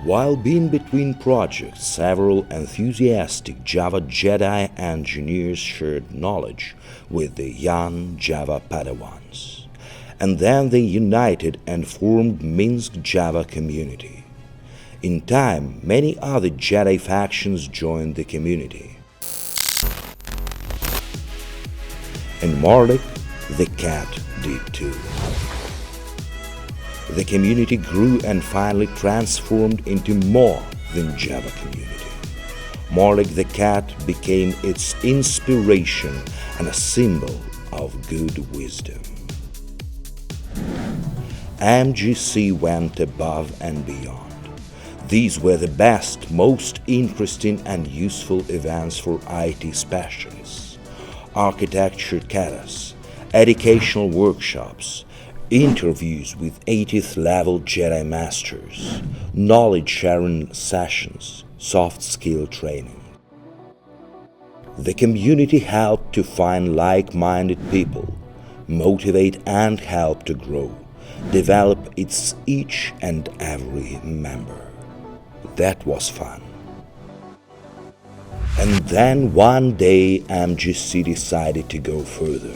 While being between projects, several enthusiastic Java Jedi engineers shared knowledge with the young Java Padawans. And then they united and formed Minsk Java community. In time, many other Jedi factions joined the community. And Marlik the Cat did too. The community grew and finally transformed into more than Java community. Marlik the Cat became its inspiration and a symbol of good wisdom. MGC went above and beyond. These were the best, most interesting and useful events for IT specialists. Architecture catas, educational workshops, interviews with 80th level Jedi Masters, knowledge sharing sessions, soft skill training. The community helped to find like-minded people, motivate and help to grow, develop its each and every member. That was fun. And then one day MGC decided to go further,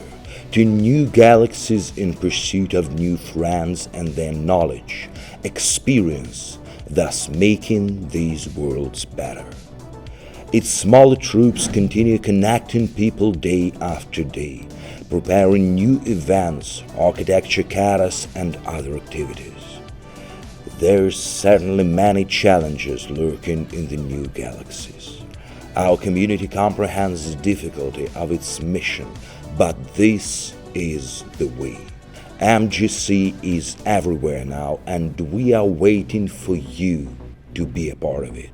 to new galaxies in pursuit of new friends and their knowledge, experience, thus making these worlds better. Its smaller troops continue connecting people day after day, preparing new events, architecture catas and other activities. There's certainly many challenges lurking in the new galaxies. Our community comprehends the difficulty of its mission, but this is the way. MGC is everywhere now, and we are waiting for you to be a part of it.